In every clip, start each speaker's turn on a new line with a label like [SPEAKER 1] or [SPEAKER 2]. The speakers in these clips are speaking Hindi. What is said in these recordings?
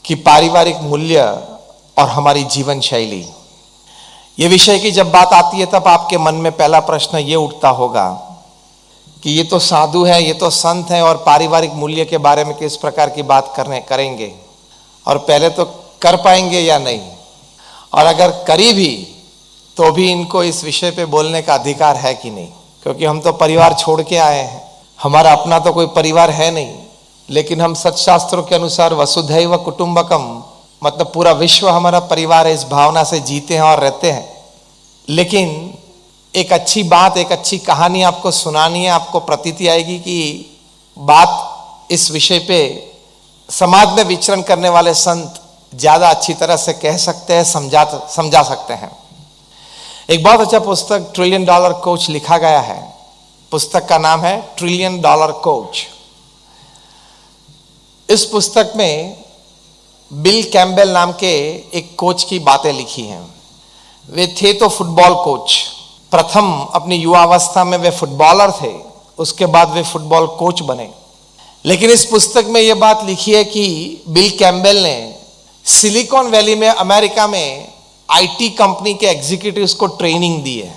[SPEAKER 1] कि पारिवारिक मूल्य और हमारी जीवन शैली, ये विषय की जब बात आती है तब आपके मन में पहला प्रश्न ये उठता होगा कि ये तो साधु है, ये तो संत है और पारिवारिक मूल्य के बारे में किस प्रकार की बात करेंगे, और पहले तो कर पाएंगे या नहीं, और अगर करी भी तो भी इनको इस विषय पे बोलने का अधिकार है कि नहीं, क्योंकि हम तो परिवार छोड़ के आए हैं, हमारा अपना तो कोई परिवार है नहीं। लेकिन हम सत्शास्त्रों के अनुसार वसुधैव कुटुंबकम, मतलब पूरा विश्व हमारा परिवार है, इस भावना से जीते हैं और रहते हैं। लेकिन एक अच्छी बात, एक अच्छी कहानी आपको सुनानी है, आपको प्रतीति आएगी कि बात इस विषय पे समाज में विचरण करने वाले संत ज्यादा अच्छी तरह से कह सकते हैं, समझा सकते हैं। एक बहुत अच्छा पुस्तक $1 ट्रिलियन कोच लिखा गया है। पुस्तक का नाम है $1 ट्रिलियन कोच। इस पुस्तक में बिल कैम्पबेल नाम के एक कोच की बातें लिखी हैं। वे थे तो फुटबॉल कोच, प्रथम अपनी युवावस्था में वे फुटबॉलर थे, उसके बाद वे फुटबॉल कोच बने। लेकिन इस पुस्तक में यह बात लिखी है कि बिल कैम्पबेल ने सिलिकॉन वैली में, अमेरिका में आईटी कंपनी के एग्जीक्यूटिव्स को ट्रेनिंग दी है।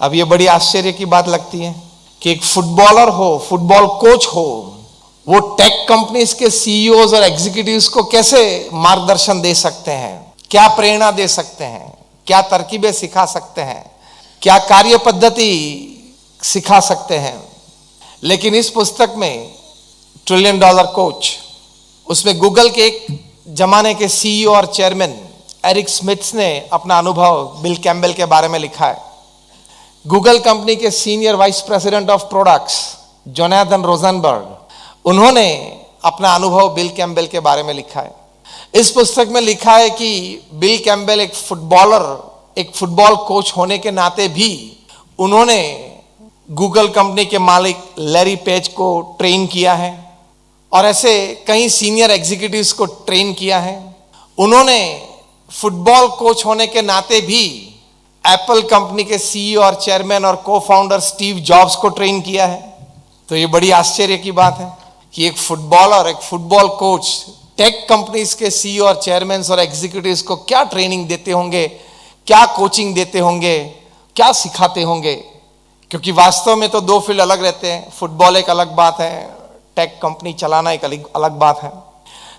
[SPEAKER 1] अब ये बड़ी आश्चर्य की बात लगती है कि एक फुटबॉलर हो, फुटबॉल कोच हो, वो टेक कंपनीज के सीईओज और एग्जीक्यूटिव्स को कैसे मार्गदर्शन दे सकते हैं, क्या प्रेरणा दे सकते हैं, क्या तरकीबें सिखा सकते हैं, क्या कार्य पद्धति सिखा सकते हैं। लेकिन इस पुस्तक में $1 ट्रिलियन कोच, उसमें गूगल के एक जमाने के सीईओ और चेयरमैन एरिक स्मिथ ने अपना अनुभव बिल कैम्पबेल के बारे में लिखा है। गूगल कंपनी के senior vice president of products Jonathan Rosenberg, उन्होंने अपना अनुभव बिल कैम्पबेल के बारे में लिखा है। इस पुस्तक में लिखा है कि बिल कैम्पबेल एक फुटबॉलर, एक फुटबॉल कोच होने के नाते भी उन्होंने गूगल कंपनी के मालिक लैरी पेज को ट्रेन किया है और ऐसे कई सीनियर एग्जीक्यूटिव्स को ट्रेन किया है। उन्होंने फुटबॉल कोच होने के नाते भी एप्पल कंपनी के सीईओ और चेयरमैन और को फाउंडर स्टीव जॉब्स को ट्रेन किया है। तो ये बड़ी आश्चर्य की बात है कि एक फुटबॉलर, एक फुटबॉल कोच टेक कंपनीज के सीईओ और चेयरमैन और एग्जीक्यूटिव्स को क्या ट्रेनिंग देते होंगे, क्या कोचिंग देते होंगे, क्या सिखाते होंगे। क्योंकि वास्तव में तो दो फील्ड अलग रहते हैं। फुटबॉल एक अलग बात है, टेक कंपनी चलाना एक अलग बात है।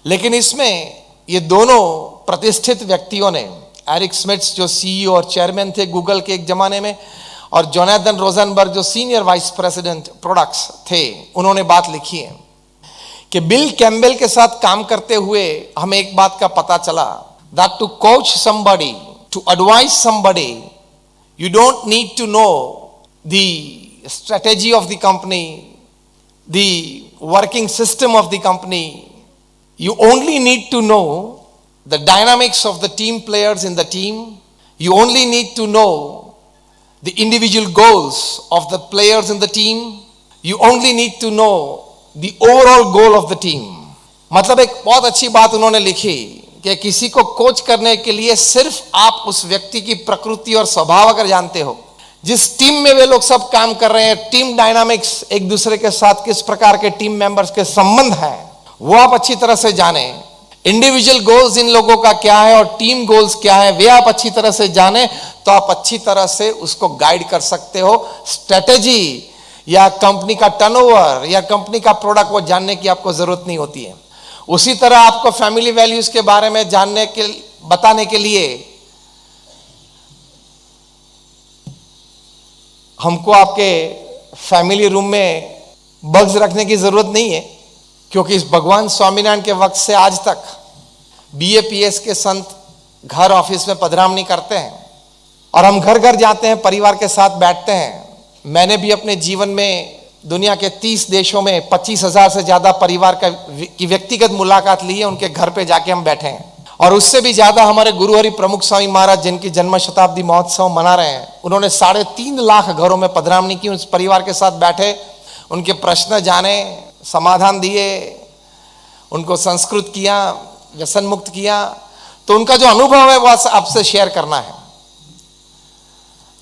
[SPEAKER 1] लेकिन इसमें ये दोनों प्रतिष्ठित व्यक्तियों ने, एरिक स्मिथ जो सीईओ और चेयरमैन थे गूगल के एक जमाने में, और जोनाथन रोजनबर्ग जो सीनियर वाइस प्रेसिडेंट प्रोडक्ट्स थे, उन्होंने बात लिखी है कि बिल कैम्पबेल के साथ काम करते हुए हमें एक बात का पता चला, that to coach somebody, to advise somebody, you don't need to know the strategy of the company, the working system of the company. You only need to know the dynamics of the team players in the team. You only need to know the individual goals of the players in the team. You only need to know the overall goal of the team. मतलब एक बहुत अच्छी बात उन्होंने लिखी कि किसी को कोच करने के लिए सिर्फ आप उस व्यक्ति की प्रकृति और स्वभाव अगर जानते हो, जिस टीम में वे लोग सब काम कर रहे हैं, टीम डायनामिक्स, एक दूसरे के साथ किस प्रकार के टीम मेंबर्स के संबंध हैं, वो आप अच्छी तरह से जाने। इंडिविजुअल गोल्स इन लोगों का क्या है और टीम गोल्स क्या है, वे आप अच्छी तरह से जाने, तो आप अच्छी तरह से उसको गाइड कर सकते हो। स्ट्रेटेजी या कंपनी का टर्नओवर या कंपनी का प्रोडक्ट वो जानने की आपको जरूरत नहीं होती है। उसी तरह आपको फैमिली वैल्यूज के बारे में बताने के लिए हमको आपके फैमिली रूम में बग्स रखने की जरूरत नहीं है, क्योंकि इस भगवान स्वामीनारायण के वक्त से आज तक बीएपीएस के संत घर ऑफिस में पधरामनी करते हैं और हम घर घर जाते हैं, परिवार के साथ बैठते हैं। मैंने भी अपने जीवन में दुनिया के 30 देशों में 25,000 से ज्यादा परिवार की व्यक्तिगत मुलाकात ली है, उनके घर पे जाके हम बैठे हैं। और उससे भी ज्यादा हमारे गुरु हरि प्रमुख स्वामी महाराज जिनकी जन्म शताब्दी महोत्सव मना रहे हैं, उन्होंने 3.5 लाख घरों में पधरामनी की, उस परिवार के साथ बैठे, उनके प्रश्न जाने, समाधान दिए, उनको संस्कृत किया, व्यसन मुक्त किया। तो उनका जो अनुभव है वो आपसे शेयर करना है।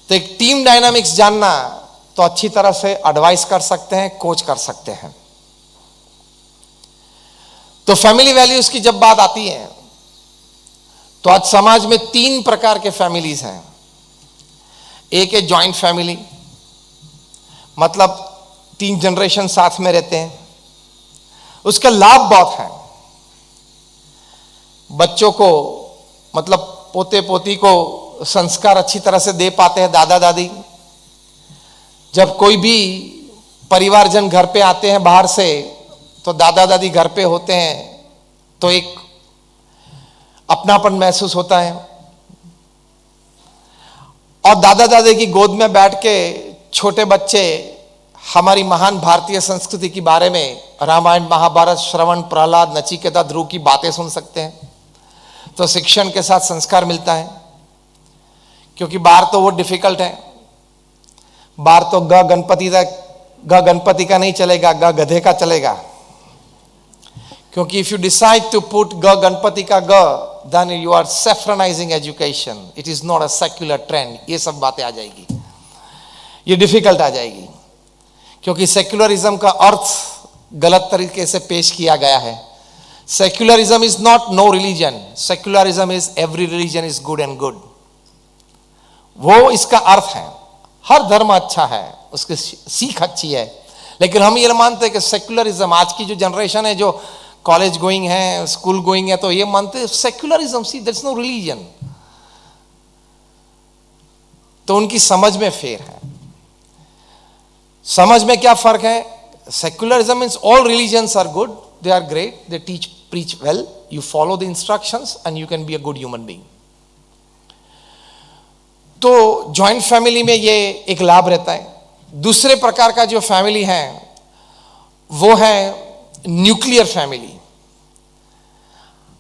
[SPEAKER 1] तो एक टीम डायनामिक्स जानना तो अच्छी तरह से एडवाइस कर सकते हैं, कोच कर सकते हैं। तो फैमिली वैल्यूज की जब बात आती है तो आज समाज में 3 प्रकार के फैमिलीज हैं। एक है जॉइंट फैमिली, मतलब 3 जनरेशन साथ में रहते हैं, उसका लाभ बहुत है। बच्चों को मतलब पोते पोती को संस्कार अच्छी तरह से दे पाते हैं दादा दादी। जब कोई भी परिवारजन घर पे आते हैं बाहर से, तो दादा दादी घर पे होते हैं तो एक अपनापन महसूस होता है। और दादा दादी की गोद में बैठ के छोटे बच्चे हमारी महान भारतीय संस्कृति के बारे में रामायण महाभारत श्रवण प्रहलाद नचिकेता ध्रुव की बातें सुन सकते हैं। तो शिक्षण के साथ संस्कार मिलता है, क्योंकि बाहर तो वो डिफिकल्ट है। बाहर तो ग गणपति का नहीं चलेगा, ग गधे का चलेगा। क्योंकि if you decide to put ग गणपति का ग, then you are saffronizing education, it is not a secular trend. ये सब बातें आ जाएगी, ये डिफिकल्ट आ जाएगी, क्योंकि सेक्युलरिज्म का अर्थ गलत तरीके से पेश किया गया है। Secularism is not know religion, secularism is every religion is good and good. वो इसका अर्थ है। हर धर्म अच्छा है, उसकी सीख अच्छी है, लेकिन हम ये मानते हैं कि सेक्युलरिज्म, आज की जो जनरेशन है जो कॉलेज गोइंग है, स्कूल गोइंग है, तो ये मानते हैं secularism, see that's no religion. तो उनकी समझ में फेर है। समझ में क्या फर्क है? Secularism means all religions are good, they are great, they preach well, you follow the instructions and you can be a good human being. तो जॉइंट फैमिली में ये एक लाभ रहता है। दूसरे प्रकार का जो फैमिली है वो है न्यूक्लियर फैमिली।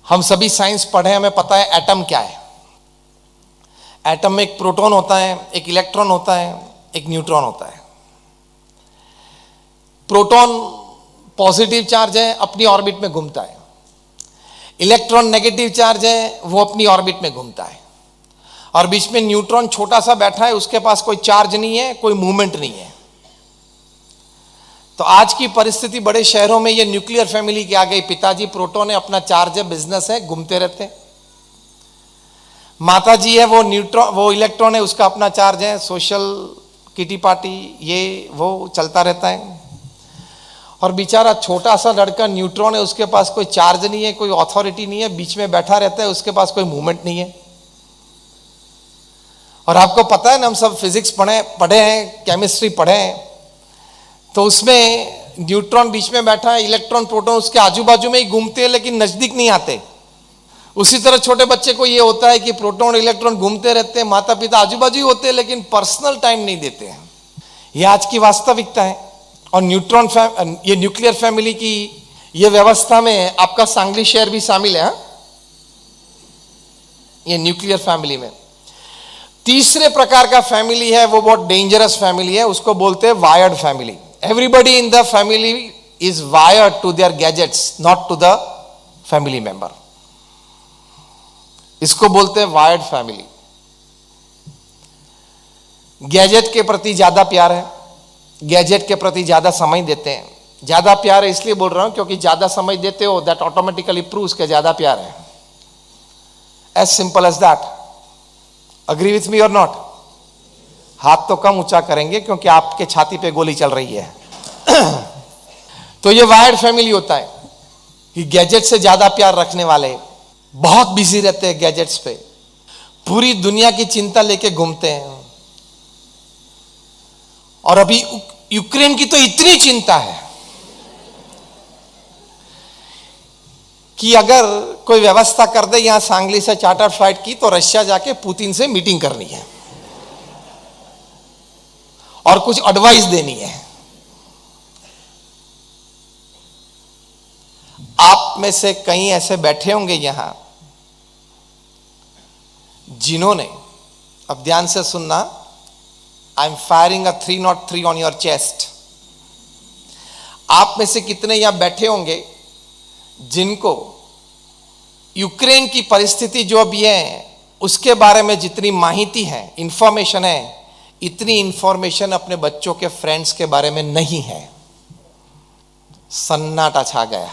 [SPEAKER 1] हम सभी साइंस पढ़े, हमें पता है एटम क्या है। एटम में एक प्रोटॉन होता है, एक इलेक्ट्रॉन होता है, एक न्यूट्रॉन होता है। प्रोटॉन पॉजिटिव चार्ज है, अपनी ऑर्बिट में घूमता है। इलेक्ट्रॉन नेगेटिव चार्ज है, वो अपनी ऑर्बिट में घूमता है। और बीच में न्यूट्रॉन छोटा सा बैठा है, उसके पास कोई चार्ज नहीं है, कोई मूवमेंट नहीं है। तो आज की परिस्थिति बड़े शहरों में ये न्यूक्लियर फैमिली की आ गई। पिताजी प्रोटॉन है, अपना चार्ज है, बिजनेस है, घूमते रहते हैं। माता जी है, वो इलेक्ट्रॉन है, उसका अपना चार्ज है, सोशल किटी पार्टी ये वो चलता रहता है। और बेचारा छोटा सा लड़का न्यूट्रॉन है, उसके पास कोई चार्ज नहीं है, कोई अथॉरिटी नहीं है, बीच में बैठा रहता है, उसके पास कोई मूवमेंट नहीं है। और आपको पता है ना, हम सब फिजिक्स पढ़े हैं, केमिस्ट्री पढ़े हैं, तो उसमें न्यूट्रॉन बीच में बैठा है, इलेक्ट्रॉन प्रोटॉन उसके आजू बाजू में ही घूमते हैं, लेकिन नजदीक नहीं आते। उसी तरह छोटे बच्चे को ये होता है कि प्रोटॉन इलेक्ट्रॉन घूमते रहते हैं, माता पिता आजू बाजू ही होते हैं, लेकिन पर्सनल टाइम नहीं देते हैं। ये आज की वास्तविकता है। और ये न्यूक्लियर फैमिली की ये व्यवस्था में आपका सांगली शहर भी शामिल है। हा? ये न्यूक्लियर फैमिली में तीसरे प्रकार का फैमिली है, वो बहुत डेंजरस फैमिली है, उसको बोलते हैं wired family. Everybody in the family is wired to their gadgets, not to the family member. इसको बोलते हैं वायर्ड फैमिली। गैजेट के प्रति ज्यादा प्यार है, गैजेट के प्रति ज्यादा समय देते हैं। ज्यादा प्यार है इसलिए बोल रहा हूं क्योंकि ज्यादा समय देते हो, दैट ऑटोमेटिकली प्रूव्स के ज्यादा प्यार है। As simple as that. Agree with me or not? हाथ तो कम ऊंचा करेंगे क्योंकि आपके छाती पे गोली चल रही है। तो ये वायर्ड फैमिली होता है कि गैजेट से ज्यादा प्यार रखने वाले बहुत बिजी रहते हैं गैजेट्स पे, पूरी दुनिया की चिंता लेके घूमते हैं। और अभी यूक्रेन की तो इतनी चिंता है कि अगर कोई व्यवस्था कर दे यहां सांगली से चार्टर फ्लाइट की, तो रशिया जाके पुतिन से मीटिंग करनी है और कुछ एडवाइस देनी है। आप में से कई ऐसे बैठे होंगे यहां जिन्होंने, अब ध्यान से सुनना, I am firing a 303 on your chest. आप में से कितने यहां बैठे होंगे जिनको यूक्रेन की परिस्थिति जो अभी है उसके बारे में जितनी माहिती है, इंफॉर्मेशन है, इतनी इंफॉर्मेशन अपने बच्चों के फ्रेंड्स के बारे में नहीं है। सन्नाटा छा गया।